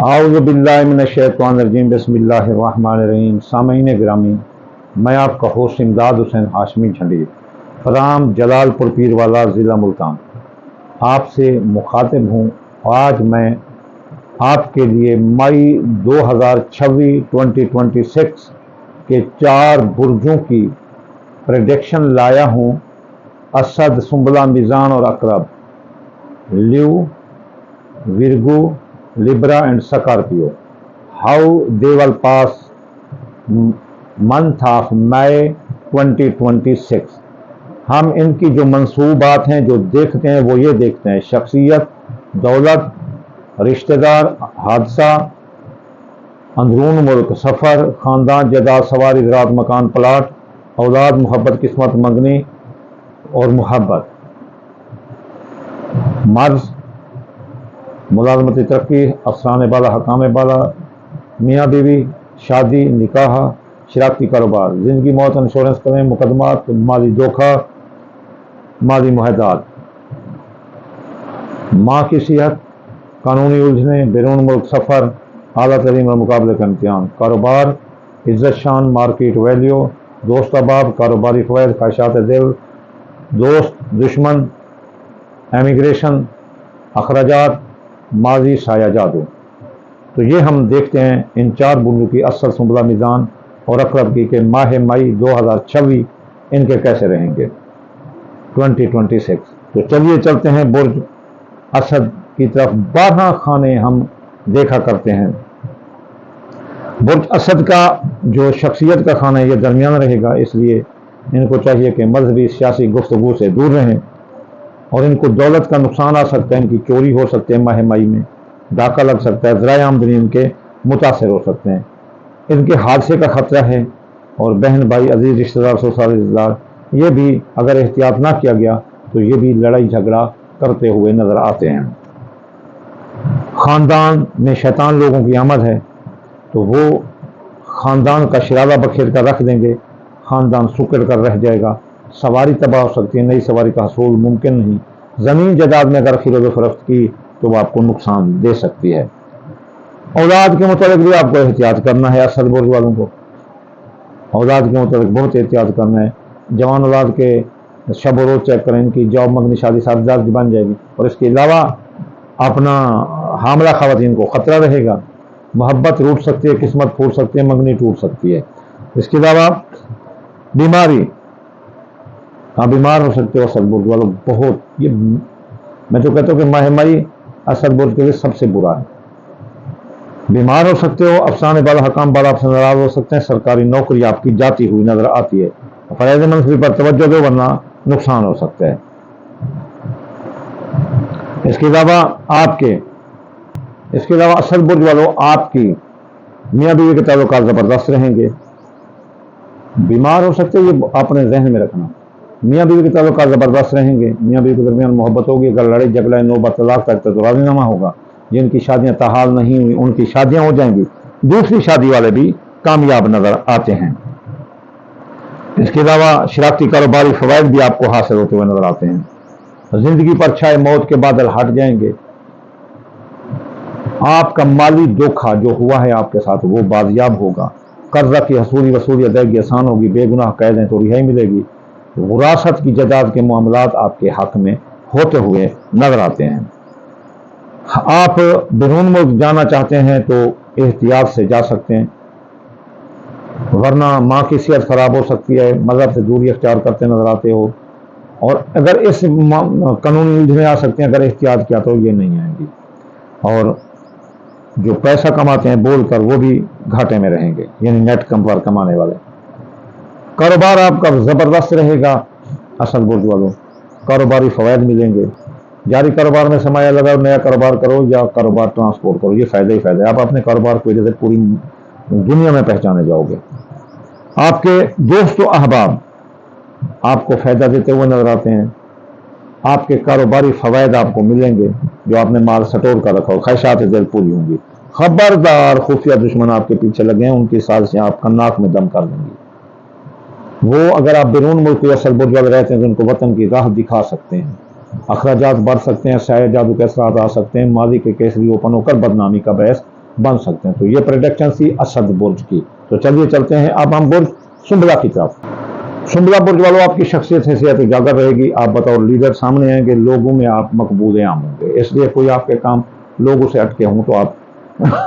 اعوذ باللہ من الشیطان الرجیم بسم اللہ الرحمن الرحیم۔ سامعین گرامی، میں آپ کا ہوسٹ امداد حسین ہاشمی جھنڈیر فرام جلال پور پیروالا ضلع ملتان آپ سے مخاطب ہوں۔ آج میں آپ کے لیے مئی 2026 کے 4 برجوں کی پریڈکشن لایا ہوں۔ اسد، سنبلہ، میزان اور عقرب، لیو، Virgo, Libra and Scorpio. How they will pass month of May 2026. ہم ان کی جو منصوبات ہیں، جو دیکھتے ہیں، وہ یہ دیکھتے ہیں: شخصیت، دولت، رشتہ دار، حادثہ، اندرون ملک سفر، خاندان، جائیداد، سواری، زراعت، مکان، پلاٹ، اولاد، محبت، قسمت، منگنی اور محبت، مرض، ملازمتی ترقی، افسران بالا، حکام بالا، میاں بیوی، شادی، نکاح، شراکتی کاروبار، زندگی موت، انشورنس کریں، مقدمات، مالی دھوکہ، مالی معاہدات، ماں کی صحت، قانونی الجھنیں، بیرون ملک سفر، اعلیٰ تعلیم اور مقابلے کا امتحان، کاروبار، عزت شان، مارکیٹ ویلیو، دوست احباب، کاروباری فوائد، خواہشات دل، دوست، دشمن، امیگریشن، اخراجات، ماضی، سایہ جادو۔ تو یہ ہم دیکھتے ہیں ان 4 برجوں کی، اسد، سنبلہ، میزان اور عقرب کی، کہ ماہ مئی 2026 ان کے کیسے رہیں گے 2026۔ تو چلیے چلتے ہیں برج اسد کی طرف۔ 12 خانے ہم دیکھا کرتے ہیں۔ برج اسد کا جو شخصیت کا خانہ ہے یہ درمیان رہے گا، اس لیے ان کو چاہیے کہ مذہبی سیاسی گفتگو سے دور رہیں، اور ان کو دولت کا نقصان آ سکتا ہے، ان کی چوری ہو سکتے ہیں، ماہ مئی میں ڈاکہ لگ سکتا ہے، ذرائع آمدنی ان کے متاثر ہو سکتے ہیں، ان کے حادثے کا خطرہ ہے، اور بہن بھائی، عزیز رشتہ دار، سسرالی رشتہ دار، یہ بھی اگر احتیاط نہ کیا گیا تو یہ بھی لڑائی جھگڑا کرتے ہوئے نظر آتے ہیں۔ خاندان میں شیطان لوگوں کی آمد ہے تو وہ خاندان کا شرارہ بکھیر کر رکھ دیں گے، خاندان سکڑ کر رہ جائے گا، سواری تباہ ہو سکتی ہے، نئی سواری کا حصول ممکن نہیں، زمین جائیداد میں اگر خرید و فروخت کی تو وہ آپ کو نقصان دے سکتی ہے۔ اولاد کے متعلق بھی آپ کو احتیاط کرنا ہے، اسد برج والوں کو اولاد کے متعلق بہت احتیاط کرنا ہے۔ جوان اولاد کے شب و روز چیک کریں، ان کی جاب، منگنی، شادی سازگار کی بن جائے گی، اور اس کے علاوہ اپنا حاملہ خواتین کو خطرہ رہے گا، محبت روٹ سکتی ہے، قسمت پھوٹ سکتی ہے، منگنی ٹوٹ سکتی ہے۔ اس کے علاوہ بیماری، بیمار ہو سکتے ہو اسد برج والوں بہت۔ یہ میں تو کہتا ہوں کہ ماہ مئی اسد برج کے لیے سب سے برا ہے۔ بیمار ہو سکتے ہو، افسانے بالا، حکام بالا آپ سے ناراض ہو سکتے ہیں، سرکاری نوکری آپ کی جاتی ہوئی نظر آتی ہے، فرائض منصبی پر توجہ دو ورنہ نقصان ہو سکتا ہے۔ اس کے علاوہ اسد برج والوں آپ کی میاں بیوی کے تعلقات زبردست رہیں گے۔ بیمار ہو سکتے، یہ اپنے ذہن میں رکھنا، میاں بیوی کے تعلقات زبردست رہیں گے، میاں بیوی کے درمیان محبت ہوگی، اگر لڑائی جھگڑا، نوبت، طلاق کا تو راضی نامہ ہوگا، جن کی شادیاں تاحال نہیں ہوئی ان کی شادیاں ہو جائیں گی، دوسری شادی والے بھی کامیاب نظر آتے ہیں۔ اس کے علاوہ شراکتی کاروباری فوائد بھی آپ کو حاصل ہوتے ہوئے نظر آتے ہیں۔ زندگی پر چھائے موت کے بادل ہٹ جائیں گے۔ آپ کا مالی دھوکہ جو ہوا ہے آپ کے ساتھ وہ بازیاب ہوگا، قرضہ کی وصولی ادائیگی آسان ہوگی، بے گناہ قید ہیں تو رہائی ملے گی، وراثت کی جائیداد کے معاملات آپ کے حق میں ہوتے ہوئے نظر آتے ہیں۔ آپ بیرون ملک جانا چاہتے ہیں تو احتیاط سے جا سکتے ہیں، ورنہ ماں کی صحت خراب ہو سکتی ہے، مذہب سے دوری اختیار کرتے نظر آتے ہو، اور اگر اس قانونی الجھنیں آ سکتے ہیں، اگر احتیاط کیا تو یہ نہیں آئیں گی، اور جو پیسہ کماتے ہیں بول کر وہ بھی گھاٹے میں رہیں گے، یعنی نیٹ کم پر کمانے والے۔ کاروبار آپ کا زبردست رہے گا اسد برج والوں، کاروباری فوائد ملیں گے، جاری کاروبار میں سرمایہ لگاؤ، نیا کاروبار کرو یا کاروبار ٹرانسپورٹ کرو، یہ فائدہ ہی فائدہ ہے، آپ اپنے کاروبار کی وجہ سے پوری دنیا میں پہچانے جاؤ گے۔ آپ کے دوست و احباب آپ کو فائدہ دیتے ہوئے نظر آتے ہیں، آپ کے کاروباری فوائد آپ کو ملیں گے، جو آپ نے مال سٹور کر رکھا ہو، خواہشات دل پوری ہوں گی۔ خبردار، خفیہ دشمن آپ کے پیچھے لگے ہیں، ان کی سازشیں آپ کا ناک میں دم کر دیں گی۔ وہ اگر آپ بیرون ملک یا اسد برج والے رہتے ہیں تو ان کو وطن کی راہ دکھا سکتے ہیں، اخراجات بڑھ سکتے ہیں، سایہ جادو کے اثرات آ سکتے ہیں، ماضی کے کیس ری اوپن ہو کر بدنامی کا باعث बन सकते हैं। तो ये प्रेडिक्शन थी असद बुर्ज की। तो चलिए चलते हैं अब हम बुर्ज सुंबला की तरफ। सुंबला बुर्ज वालों, आपकी शख्सियत हैसियत उजागर रहेगी। आप बतौर लीडर सामने आएंगे, लोगों में आप मकबूल आम होंगे, इसलिए कोई आपके काम लोगों से हटके हों तो आप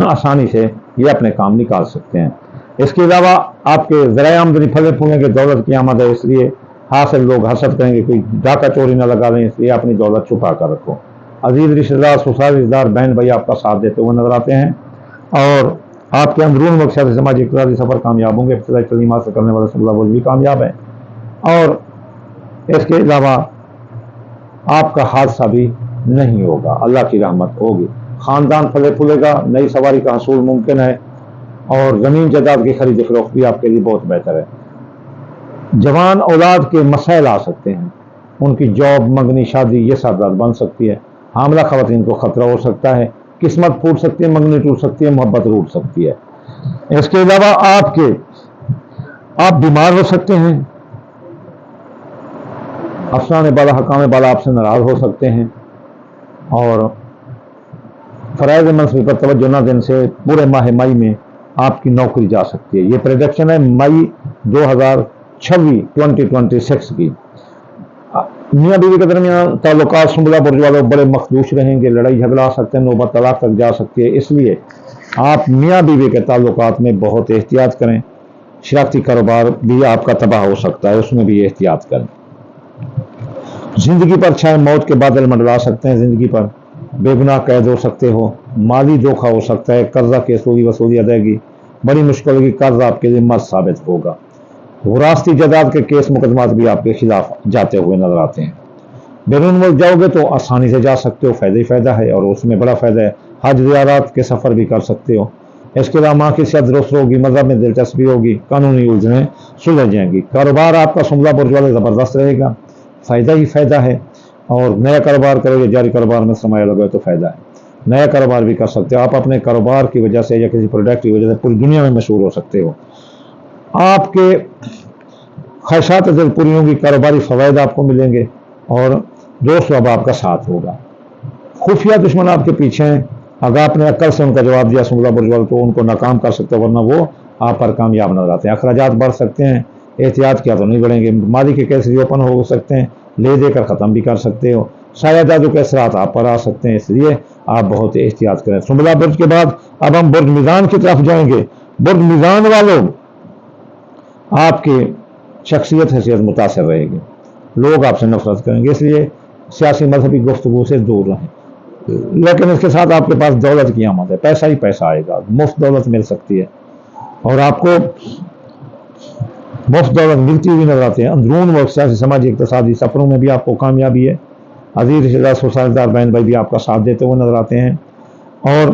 आसानी से ये अपने काम निकाल सकते हैं। इसके अलावा आपके ज़राए आमदनी फले फूलेंगे, दौलत की आमद है, इसलिए हासिल लोग हसद करेंगे, कोई डाका चोरी न लगा लें, इसलिए अपनी दौलत छुपा कर रखो। अजीज रिश्तेदार, ससुराल रिश्तेदार, बहन भाई आपका साथ देते हुए नजर आते हैं और आपके अंदरून मुल्क सियासी समाजी इक़्तिसादी सफर कामयाब होंगे। इब्तिदाई तलीम हासिल करने वाले सुंबला बुर्ज भी कामयाब है और इसके अलावा आपका हादसा भी नहीं होगा, अल्लाह की रहमत होगी। ख़ानदान फले फूलेगा, नई सवारी का हसूल मुमकिन है और ज़मीन जायदाद की खरीद फरोख्त भी आपके लिए बहुत बेहतर है। जवान औलाद के मसाइल आ सकते हैं, उनकी जॉब, मंगनी, शादी ये सरदर्द बन सकती है। हामला ख़वातीन को ख़तरा हो सकता है, किस्मत फूट सकती है, मंगनी टूट सकती है, मोहब्बत रूठ सकती है। इसके अलावा आप बीमार हो सकते हैं, अफसरान बाला, हकाम बाला आपसे नाराज़ हो सकते हैं और फ़राइज़ मंसूब पर तवज्जो न देने से पूरे माह मई में आपकी नौकरी जा सकती है। ये प्रेडिक्शन है मई 2026 की। मियाँ बीवी के दरमियान ताल्लुकात सुंबला बुर्ज वालों बड़े मखदूश रहेंगे, लड़ाई झगड़ा आ सकते हैं, नौबत तलाक तक जा सकती है, इसलिए आप मियाँ बीवी के ताल्लुकात में बहुत एहतियात करें। शरारती कारोबार भी आपका तबाह हो सकता है, उसमें भी एहतियात करें। जिंदगी पर छाए मौत के बादल मंडरा सकते हैं, जिंदगी पर बेगुनाह कैद हो सकते हो, माली धोखा हो सकता है, कर्जा की वसूली अदायगी बड़ी मुश्किल होगी, कर्ज आपके लिए मर्ज साबित होगा। विरासती जायदाद के केस मुकदमात भी आपके खिलाफ जाते हुए नजर आते हैं। बैरून मुल्क जाओगे तो आसानी से जा सकते हो, फ़ायदा ही फ़ायदा है और उसमें बड़ा फ़ायदा है। हज ज़ियारत के सफ़र भी कर सकते हो। इसके अलावा माँ की सेहत दुरुस्त होगी, मज़हब में दिलचस्पी होगी, कानूनी उलझनें सुलझ जाएंगी। कारोबार आपका सुंबला बुर्ज वाले ज़बरदस्त रहेगा, फ़ायदा ही फ़ायदा है और नया कारोबार करोगे, जारी कारोबार में सरमाया लगाए तो फ़ायदा है। नया कारोबार भी कर सकते हो, आप अपने कारोबार की वजह से या किसी प्रोडक्ट की वजह से पूरी दुनिया में मशहूर हो सकते हो। आपके ख्वाहिशात दिल पूरी होंगी, कारोबारी फ़वायद आपको मिलेंगे और दोस्त अब आपका साथ होगा। खुफिया दुश्मन आपके पीछे हैं, अगर आपने अक्ल से उनका जवाब दिया सुंबला बुर्ज वालों तो उनको नाकाम कर सकते हो, वरना वो आप पर कामयाब नजर आते हैं। अखराजात बढ़ सकते हैं, एहतियात किया तो नहीं बढ़ेंगे। माली के केस रिओपन हो सकते हैं, ले देकर ख़त्म भी कर सकते हो। साया जादू के असरात आप पर आ सकते हैं, इसलिए आप बहुत एहतियात करें। सुंबला बुर्ज के बाद अब हम बुर्ज मीज़ान की तरफ जाएंगे। बुर्ज मीज़ान वालों, आपकी शख्सियत हैसियत मुतासर रहेगी, लोग आपसे नफरत करेंगे, इसलिए सियासी मजहबी गुफ्तगू से दूर रहें। लेकिन इसके साथ आपके पास दौलत की आमद है, पैसा ही पैसा आएगा, मुफ्त दौलत मिल सकती है और आपको मुफ्त दौलत मिलती हुई नजर आती है। अंदरून व सियासी समाजी इक़्तिसादी सफरों में भी आपको कामयाबी है। अजीज रिश्तेदार, ससुरालदार, बहन भाई भी आपका साथ देते हुए नजर आते हैं और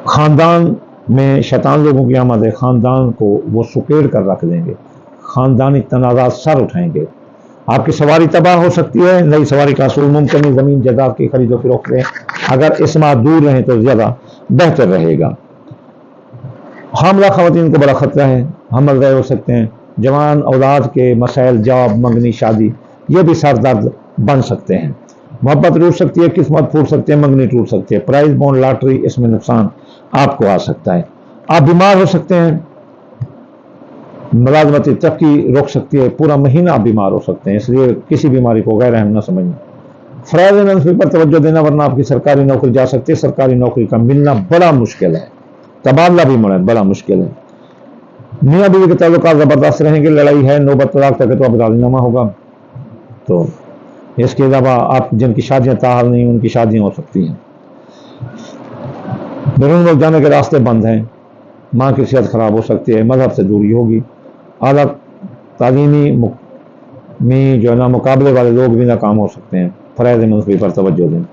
ख़ानदान में शैतान लोगों की आमद है, ख़ानदान को वो सुकेड़ कर रख देंगे, ख़ानदानी तनाज़ात सर उठाएंगे। आपकी सवारी तबाह हो सकती है, नई सवारी का असूल मुमकिन है। ज़मीन जायदाद की खरीदो फरोख्त में अगर इस माह दूर रहें तो ज़्यादा बेहतर रहेगा। हामला ख़वातीन को बड़ा ख़तरा है, हमल रहे हो सकते हैं। जवान औलाद के मसाइल, जॉब, मंगनी, शादी ये भी सरदर्द बन सकते हैं। मोहब्बत रूठ सकती है, किस्मत फूट सकती है, मंगनी टूट सकती है। प्राइज बॉन्ड, लॉटरी, इसमें नुकसान आपको आ सकता है। आप बीमार हो सकते हैं, मुलाजमती तरक्की रोक सकती है, पूरा महीना आप बीमार हो सकते हैं, इसलिए किसी बीमारी को गैर अहम न समझें। फ़राइज़ मंसूब पर तवज्जो देना, वरना आपकी सरकारी नौकरी जा सकती है। सरकारी नौकरी का मिलना बड़ा मुश्किल है, तबादला भी बड़ा मुश्किल है। मियाँ बीवी के ताल्लुकात ज़बरदस्त रहेंगे, लड़ाई है, नौबत तलाक तक तो अब राज़ीनामा होगा। तो इसके अलावा आप जिनकी शादियाँ ताहाल नहीं, उनकी शादियाँ हो सकती हैं। बैरून मुल्क जाने के रास्ते बंद हैं, माँ की सेहत ख़राब हो सकती है, मज़हब से दूरी होगी। आला तालीमी में जो है ना मुकाबले वाले लोग भी नाकाम हो सकते हैं। फ़राइज़ मंसूब पर तवज्जो दें।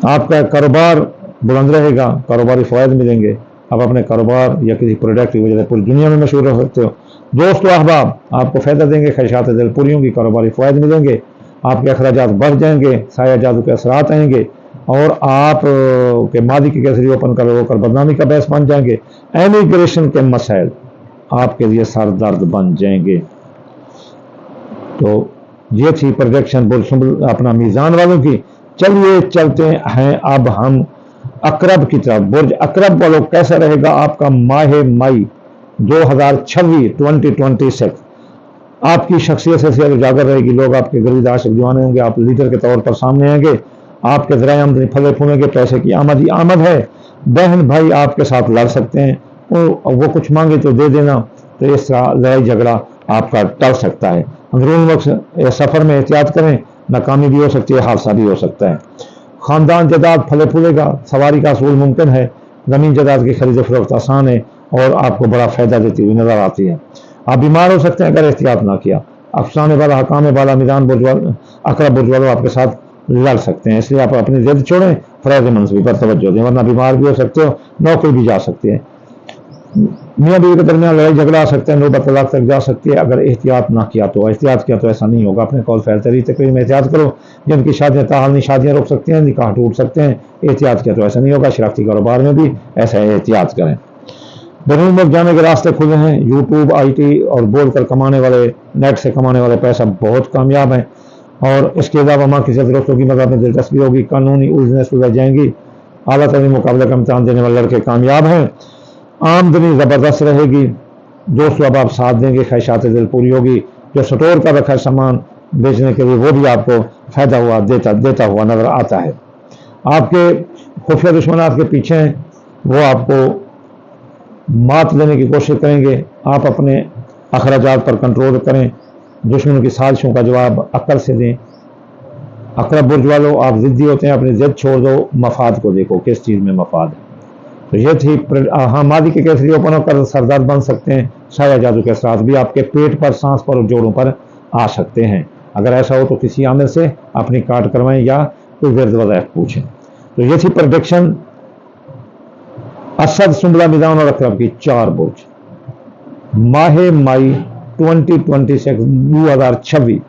आपका कारोबार बुलंद रहेगा, कारोबारी फ़वायद मिलेंगे, आप अपने कारोबार या किसी प्रोडक्ट की वजह से पूरी दुनिया में मशहूर हो सकते हो। दोस्त व अहबाब आपको फ़ायदा देंगे, ख्वाहिशात दिल पूरी होंगी, कारोबारी फ़वायद मिलेंगे, आपके अखराजात बढ़ जाएंगे, साया जादू के असरात आएंगे और आप के मादी की कैसे ओपन कर बदनामी का बहस बन जाएंगे। एमिग्रेशन के मसाइल आपके लिए सर दर्द बन जाएंगे। तो ये थी प्रोजेक्शन अपना मीज़ान वालों की। चलिए चलते हैं अब हम अकरब की तरफ। बुर्ज अकरब वालों कैसा रहेगा आपका माह मई 2026 आपकी शख्सियत से उजागर रहेगी। लोग आपके गरीब आशिक दीवाने होंगे, आप लीडर के तौर पर सामने आएंगे। आपके ज़राए आमदनी फले फूलेंगे, पैसे की आमद ही आमद है। बहन भाई आपके साथ लड़ सकते हैं, वो कुछ मांगे तो दे देना, तो इस तरह लड़ाई झगड़ा आपका टल सकता है। अंदरून वक्त सफ़र में एहतियात करें, नाकामी भी हो सकती है, हादसा भी हो सकता है। ख़ानदान जदाद फले फूलेगा, सवारी का असूल मुमकिन है। ज़मीन जदाद की खरीद फरोख्त आसान है और आपको बड़ा फ़ायदा देती हुई नज़र आती है। आप बीमार हो सकते हैं अगर एहतियात ना किया। अफसाने वाला, हकाम वाला, मीज़ान बुर्ज वाला, अकरब बुर्ज वालों आपके साथ लड़ सकते हैं, इसलिए आप अपनी जिद छोड़ें, फ़राइज़ मंसूबी पर तवज्जो दें, वरना बीमार भी हो सकते हो, नौकरी भी जा सकती है। मियाँ बीवी के दरमियान लड़ाई झगड़ा आ सकता है, नौबत तलाक तक जा सकती है अगर एहतियात ना किया तो। एहतियात किया तो ऐसा नहीं होगा। अपने कौल फैल तकरीर में एहतियात करो। जिनकी शादियाँ ताहालनी शादियाँ रुक सकती हैं, निकाह टूट सकते हैं, एहतियात किया तो ऐसा नहीं होगा। शरारती कारोबार में भी ऐसा एहतियात करें। बैरून मुल्क जाने के रास्ते खुले हैं। यूट्यूब, IT और बोल कर कमाने वाले, नेट से कमाने वाले पैसा बहुत कामयाब हैं। और इसके अलावा माँ की दोस्तों की मदद में दिलचस्पी होगी, कानूनी उलझने सुलझ जाएंगी। आला तरीन मुकाबले का इम्तहान देने वाले लड़के कामयाब हैं। आमदनी ज़बरदस्त रहेगी। दोस्तों अब आप साथ देंगे, ख्वाहिशात दिल पूरी होगी। जो स्टोर कर रखा है सामान बेचने के लिए, वो भी आपको फायदा हुआ देता हुआ नजर आता है। आपके खुफिया दुश्मन आपके पीछे हैं, वो आपको मात देने की कोशिश करेंगे। आप अपने अखराजात पर कंट्रोल करें, दुश्मन की साजिशों का जवाब अक्ल से दें। अकरब बुर्ज वालों आप ज़िद्दी होते हैं, अपनी ज़िद छोड़ दो, मफाद को देखो किस चीज़ में मफाद है। तो ये थी। हाँ, मादी के केसरी ओपन होकर सरदर्द बन सकते हैं। साया जादू के असरात भी आपके पेट पर, सांस पर और जोड़ों पर आ सकते हैं। अगर ऐसा हो तो किसी आमिर से अपनी कार्ड करवाएं या कोई गिरद वज़ैफ पूछें। तो ये थी प्रेडिक्शन असद, सुंबला, मीज़ान और अकरब की 4 बुर्ज माह मई 2026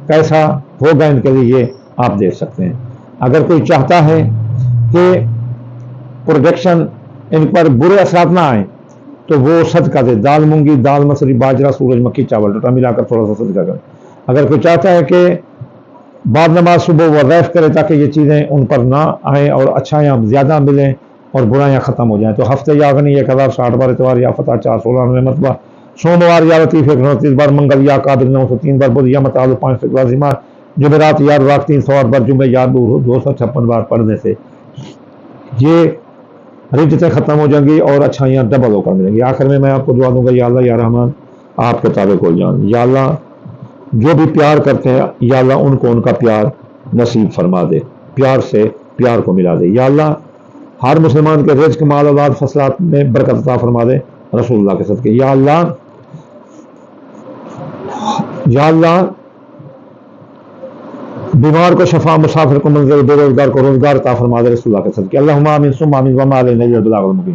कैसा होगा इनके लिए, ये आप देख सकते हैं। अगर कोई चाहता है कि प्रोडक्शन इन पर बुरे असरात ना आए तो वो सदका दे, दाल मूंगी, दाल मसूरी, बाजरा, सूरजमुखी, चावल डटा मिलाकर थोड़ा सा सदका करें। अगर कोई चाहता है कि बाद नमाज सुबह वज़ैफ करे ताकि ये चीज़ें उन पर ना आएँ और अच्छाइयाँ ज़्यादा मिलें और बुराइयाँ ख़त्म हो जाएँ, तो हफ्ते या अगनी 1060 बार, इतवार या फतह 416 मरतबा, सोमवार या लतीफ़ 129 बार, मंगल या काबिल 903 बार, बुध या मताल 5 लाजिमा, जुमेरात या रात 308 बार, जुमे या 256 बार पढ़ने से ये रिजतें ख़त्म हो जाएंगी और अच्छाइयाँ डबल होकर मिलेंगी। आखिर में मैं आपको दुआ दूंगा, या अल्लाह या रहमान आपके ताबे को जान। या अल्लाह जो भी प्यार करते हैं, या अल्लाह उनको उनका प्यार नसीब फरमा दे, प्यार से प्यार को मिला दे। या अल्लाह हर मुसलमान के रिज़्क़, माल, औलाद, फसलात में बरकत अता फरमा दे रसूलुल्लाह के सदके। या अल्लाह बीमार को शफा, मुसाफिर को मंजिल, बेरोजगार को रोजगार अता फरमा दे रसूलुल्लाह के सदके। अल्लाहुम्मा आमीन सुम्मा आमीन व मा अलैना इल्लल बलागुल मुबीन।